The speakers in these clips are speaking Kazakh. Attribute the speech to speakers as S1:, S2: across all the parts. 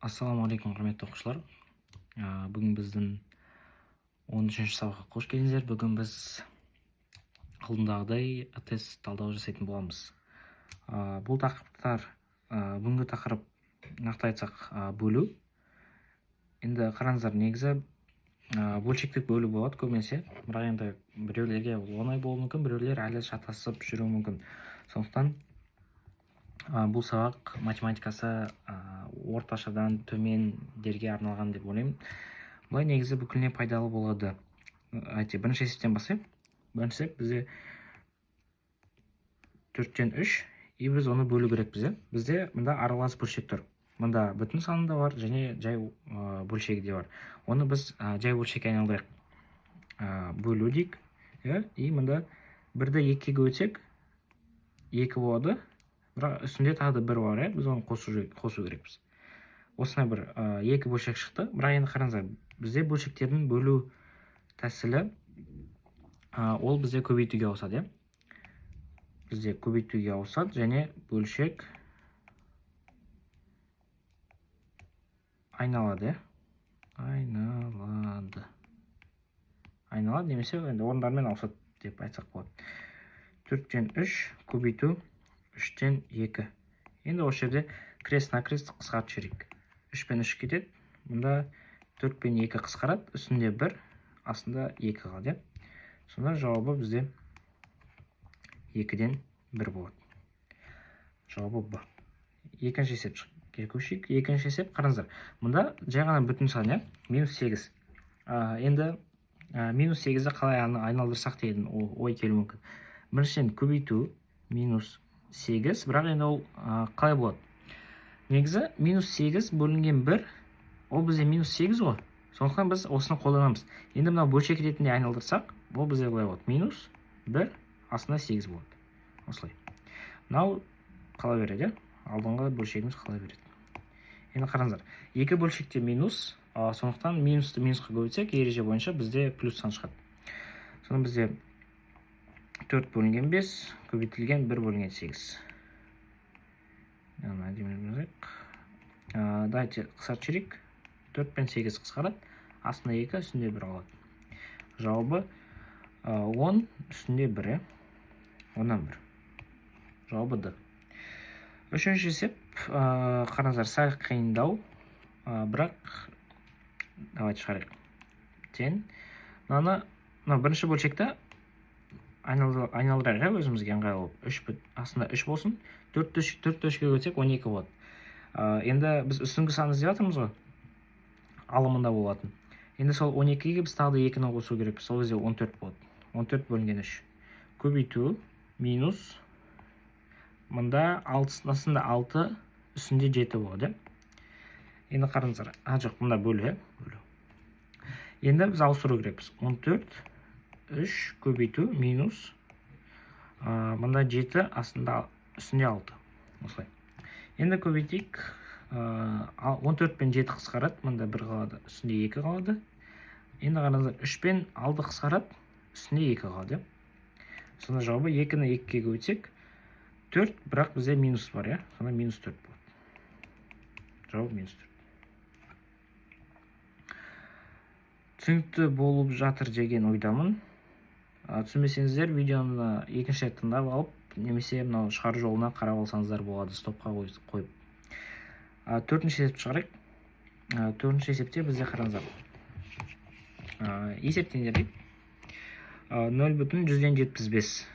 S1: Ассалаумағалейкум, құрметті оқушылар. Бүгін біздің 13-ші сабаққа қош келдіңіздер. Бүгін біз алдындағыдай тест талдау жасайтын боламыз. Бұл тақырыптар, бүгінгі тақырып нақты айтсақ бөлу. Енді қараңыздар, негізі бөлшектік бөлу болады көбінесе. Бірақ енді біреулерге оңай болуы мүмкін, біреулер әлі шатасып жүруі мүмкін. Сондықтан бұл сабақ математикасы орташадан төмендерге арналған деп ойлаймын. Бұлай негізі бүкіліне пайдалы болады. Бірінші есептен бастайық. Бірінші есеп бізде 4-тен 3, біз оны бөлу керек бізде. Бізде мында аралас бөлшек тұр. Мында бүтін саны да бар, және жай бөлшегі де бар. Оны біз жай бөлшекке айналдырайық. Бөлу дейік. И мында 1-ді 2-ге өтсек 2 болады. Бірақ үстінде тағы да 1 бар, біз оны қосу керекпіз. Осындай бір 2 бөлшек шықты. Бірақ енді қараңыздар, бізде бөлшектердің бөлу тәсілі ол бізде көбейтуге ауысады. Бізде көбейтуге ауысады, және бөлшек айналады. Айналады немесе орындармен ауысады деп айтсақ болады. 4-тен 3 көбейту 3-тен 2. Енді осы жерде крест на крест қысқартып жіберейік. 3 пен 3 кетеді. Мұнда 4 пен 2 қысқарады. Үстінде 1, астында 2 қалады. Сонда жауабы бізде 2-ден 1 болады. Жауабы Б. Екінші есеп көшейік. Екінші есеп, қараңыздар. Мұнда жай ғана бүтін сан, минус 8. Енді минус 8-ді қалай айналдырсақ деген ой келуі мүмкін. Біріншіден көбейту минус 8, бірақ енді ол қалай болады? Негізі минус 8 бөлінген 1, ол бізде минус 8 ғой. Сондықтан біз осыны қолданамыз. Енді мынау бөлшек ретінде айналдырсақ, ол бізде былай болады. Минус 1, астында 8 болады. Осылай. Мынау қала береді, алдыңғы бөлшегіміз қала береді. Енді қараңыздар, 2 бөлшекте минус, сондықтан минусты минусқа көбейтсек, ереже бойынша бізде плюс сан шығады. Сонда бізде 4 бөлінген 5, көбейтілген 1 бөлінген 8. Дайте қысқартып жіберейік. 4 пен 8 қысқарады. Астында 2, үстінде 1 қалады. Жауабы 10, үстінде 1. 10-нан 1. Жауабы Д. Үшінші есеп, қараңыздар, сәл қиындау. Бірақ давайте шығарайық. Тен. Бірінші бөлшекті айналдырайық өзімізге ыңғайлы болып. Астында 3 болсын. 4 бөлшекке өтсек 12 болады. Енді біз үстіңгі санды іздеп жатырмыз ғой. Алымында болатын. Енді сол 12-ге біз тағы да 2-ні қосу керек. Сол кезде 14 болады. 14 бөлінген 3. Көбейту минус. Мұнда астында 6, үстінде 7 болады. Енді қараңыздар. Жоқ, мұнда бөлу. Енді біз ауыстыру керекпіз. 14 3 көбейту минус. Мұнда 7, астында үстінде 6. Осылай. Енді көбейтейік. 14 пен 7 қысқарады. Мұнда 1 қалады, үстінде 2 қалады. Енді қараңыздар, 3 пен 6 қысқарады, үстінде 2 қалады. Сонда жауабы 2-ні 2-ге көбейтсек 4, бірақ бізде минус бар, сонда минус 4 болады. Жауап минус 4. Түсінікті болып жатыр деген ойдамын. Түсінбесеңіздер, видеоны екінші рет тыңдап алып, немесе мынау шығару жолына қарап алсаңыздар болады, стопқа қойып. 4-ші есепті шығарайық. 4-ші есепте бізде қараңыздар. Есептеңдер. 0,175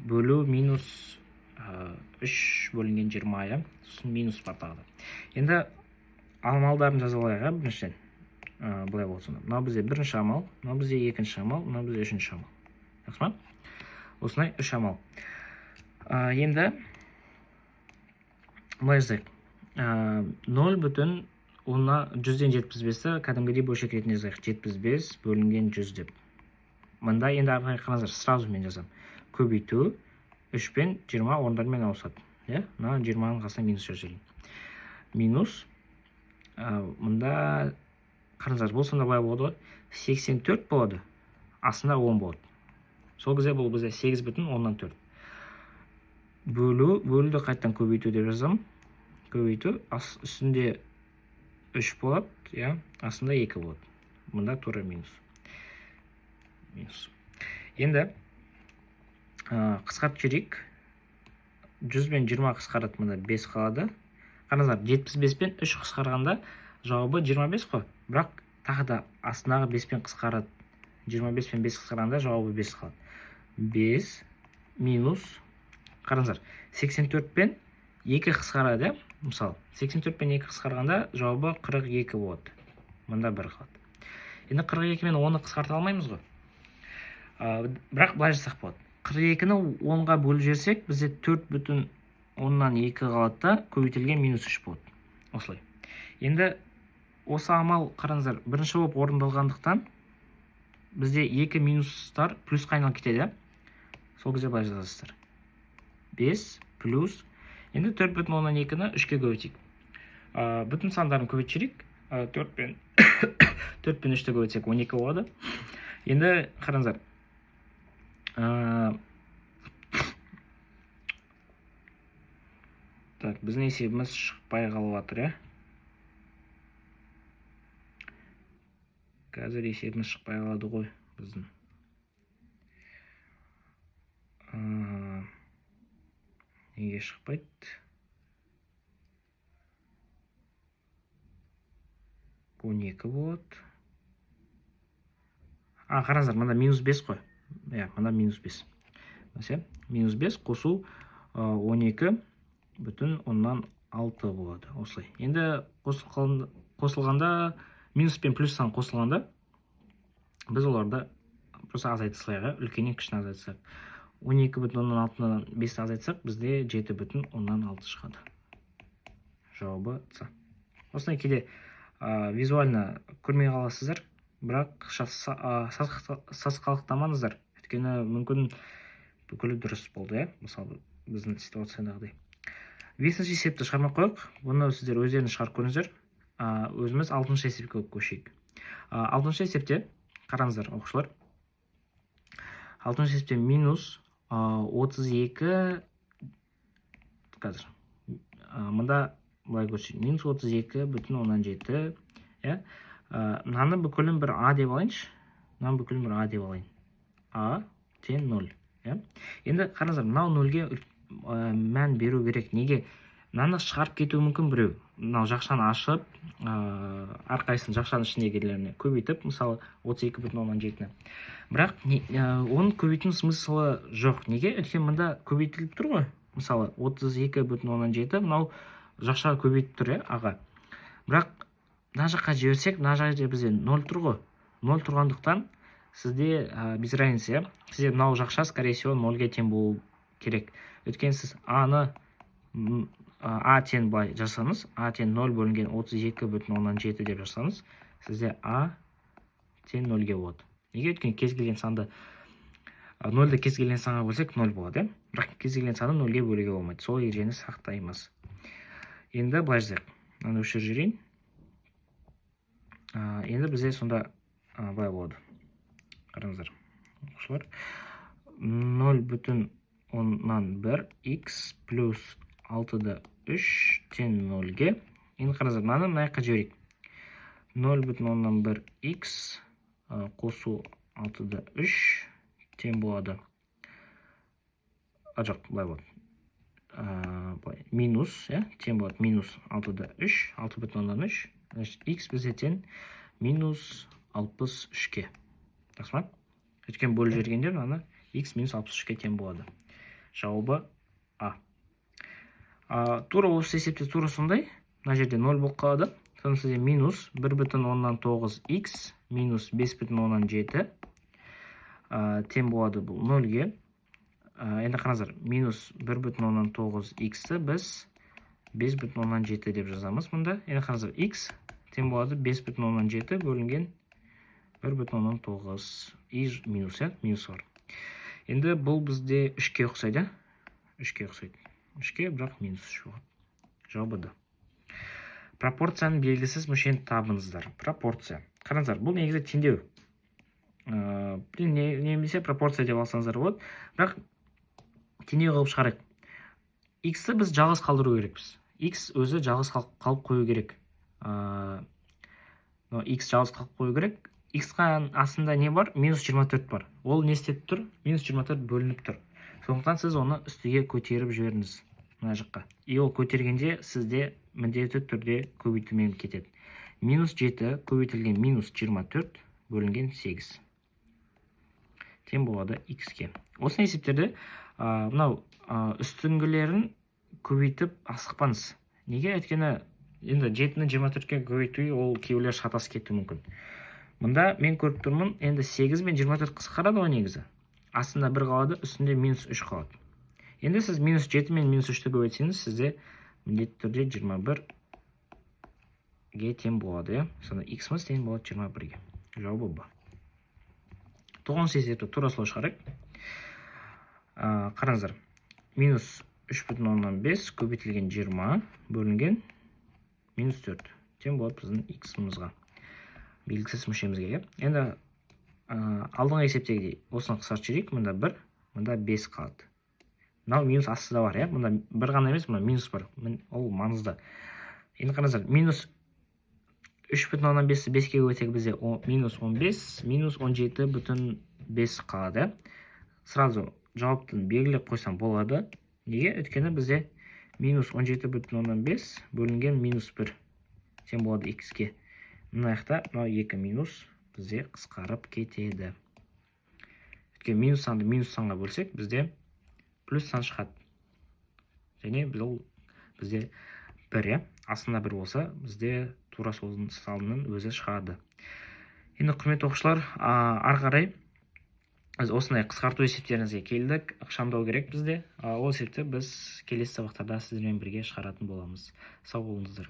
S1: бөлу минус 3 бөлінген 20, сосын минус бар тағыда. Енді амалдарын жазалайық, біріншіден. Бұлай болсын. Мынау бізде бірінші амал, мынау бізде екінші амал, мынау бізде үшінші амал. Жақсы ма? Осындай 3 амал. Енді бұлай жазайық. 0,175-ті кәдімгідей бөлшек ретінде жазайық. 75 бөлінген 100 деп. Мында енді арқай қараңыздар, сразу мен жазам. Көбейту 3 пен 20 орындармен ауысады. Мына 20-ның қасына минус жазайын. Минус. Мында қараңыздар, бұл сонда былай болады ғой. 84 болады. Астында 10 болады. Сол кезде бұл бізде 8,10-4. Бөлуді қайттан көбейту деп жазам. Көбейту, үстінде 3 болады, иә, астында 2 болады. Мұнда тура минус. Енді қысқарт жүрейік. 100 бен 20 қысқарады, мұнда 5 қалады. Қараңыздар, 75 пен 3 қысқарғанда жауабы 25 қой. Бірақ тағы да астындағы 5 пен қысқарады. 25 пен 5 қысқарғанда жауабы 5 қалады. 5 минус, қараңыздар, 84 пен 2 қысқарады. Мысалы, 84 пен 2 қысқарғанда жауабы 42 болады. Мұнда 1 қалады. Енді 42 мен 10-ны қысқарта алмаймыз ғой. Бірақ былай жасақ болады. 42-ні 10-ға бөліп жіберсек, бізде 4,10-нан 2 қалады да, көбейтілген минус 3 болады. Осылай. Енді осы амал, қараңыздар, бірінші болып орындалғандықтан бізде 2 минустар плюсқа айналып кетеді. Сол кезде былай жазасыздар. 5 плюс. Енді 4,10-нан 2-ні 3-ке көбейтейік. Бүтін сандарын көбейтіп жіберейік. 4 пен 3-ті көбейтсек 12 болады. Енді қараңыздар. Так, біздің есебіміз шықпай қалып жатыр, иә? Қазір есебіміз шықпай қалады ғой біздің. Неге шықпайды? Он 2 болады. Қараңыздар, мұнда минус 5 қой. Мұнда минус 5. Минус 5 қосу 12,6 болады. Осылай. Енді қосылғанда, минус пен плюстан қосылғанда, біз оларды просто азайтысылайға, үлкенен кішіне азайтысақ. 12,6-нан 5-ті азайтсақ, бізде 7,6 шығады. Жауабы С. Осылай кейде визуально көрмей қаласыздар, бірақ сасқалықтамаңыздар. Өйткені мүмкін бүкілі дұрыс болды, мысалы біздің ситуациядағыдай. 5-ші есепті шығармай қойық. Бұны сіздер өздеріңіз шығарып көріңіздер. Өзіміз 6-шы есепке көшейік. 6-шы есепте, қараңыздар, оқушылар. 6-шы есепте минус 32, қазір. Мұнда былай көрсек, минус 32,7. Мынаны бүкілін бір А деп алайыншы. А тең 0. Енді қараңыздар, мынау 0-ге мән беру керек. Неге? Мынаны шығарып кетуі мүмкін біреу. Мынау жақшаны ашып, әрқайсының жақшаның ішіндегілеріне көбейтіп, мысалы 32,7-ні. Бірақ оның көбейтудің смыслы жоқ. Неге? Өйткені мұнда көбейтіліп тұр ғой. Мысалы 32,7, мынау жақшаға көбейтіп тұр, аға. Бірақ мына жаққа жіберсек, мына жерде бізде 0 тұр ғой. 0 тұрғандықтан сізде без разницы, сізде мынау жақша, скорее всего, 0-ге тең болу керек. Өйткені сіз А-ны А тең былай жасаңыз, А тең 0 бөлінген 32,7 деп жасаңыз, сізде А тең 0-ге болады. Неге? Өйткені кез келген санды 0-ді кез келген санға бөлсек 0 болады. Бірақ кез келген санды 0-ге бөлуге болмайды. Сол ережені сақтаймыз. Енді былай жазайық. Мынаны өшіріп жіберейін. Енді бізде сонда былай болады. Қараңыздар, оқушылар. 0,1 x плюс 6-ді 3 тең 0-ге. Енді қараңыздар, мынаны мына жаққа жіберейік. 0,1 x қосу 6-ді 3 тең болады. Жоқ, былай болады. Минус, тең болады. Минус 6-ді 3, 6,3. X бізде тең минус 63-ке. Тақсымат? Өткен бөлі жергенде мынаны x минус 63-ке тең болады. Жауабы А. Тура осы есепте тура сондай. Мына жерде 0 болып қалады. Соны сізде минус 1,9x минус 5,7 тең болады бұл 0-ге. Енді қараңыздар, минус 1,9x-ті біз 5,7 деп жазамыз мұнда. Енді қараңыздар, x тең болады 5,7 бөлінген 1,9 и минус, минус бар. Енді бұл бізде 3-ке ұқсайды. 3-ке, бірақ минус 3 болады. Жауабы да. Пропорцияның белгісіз мүшені табыңыздар. Пропорция. Қараңыздар, бұл негізі теңдеу. Немесе пропорция деп алсаңыздар болады. Бірақ теңдеу қылып шығарайық. X-ті біз жалғыз қалдыру керекпіз. X өзі жалғыз қалып қою керек. x жалғыз қалып қою керек. X-қа астында не бар? -24 бар. Ол не істеп тұр? -24 бөлініп тұр. Сондықтан сіз оны үстіге көтеріп жіберіңіз мына жаққа. И ол көтергенде сізде міндетті түрде көбейтілмей кетеді. -7 көбейтілген -24 бөлінген 8. Тең болады x-ке. Осы есептерді мынау үстіңгілерін көбейтіп асықпаңыз. Неге? Өйткені енді 7-ні 24-ке көбейтуге ол кейбіреулер шатасып кетуі мүмкін. Мұнда мен көріп тұрмын, енді 8 мен 24 қысқарады ғой негізі. Астында 1 қалады, үстінде -3 қалады. Енді сіз -7 мен -3-ті көбейтсеңіз, сізде міндетті түрде 21-ге тең болады. Сонда x-міз тең болады 21-ге. Жауабы ба. 9-шы есепті тура солай шығарайық. Қараңыздар. -3,5 көбейтілген 20 бөлінген -4 тең болады біздің x-мызға. Белгісіз мүшемізге. Енді алдыңғы есептегідей осыны қысқартып жіберейік. Мұнда 1, мұнда 5 қалады. Мынау минус астыда бар, иә? Мұнда 1 ғана емес, мұнда минус бар. Ол маңызды. Енді қараңыздар, -3,5-ті 5-ке көбейтсек бізде -15, -17,5 қалады. Сразу жауаптың белгілеп қойсам болады. Неге? Өйткені бізде -17,5 бөлінген -1 тең болады x-ке. Мына жақта 2 минус бізде қысқарып кетеді. Өйткені минус санды минус санға бөлсек, бізде плюс сан шығады. Және бізде 1, астында 1 болса, бізде тура сол санның өзі шығады. Енді құрметті оқушылар, ары қарай біз осындай қысқарту есептеріңізге келдік. Ықшамдау керек бізде. Ол есепті біз келесі сабақтарда сіздермен бірге шығаратын боламыз. Сау болыңыздар.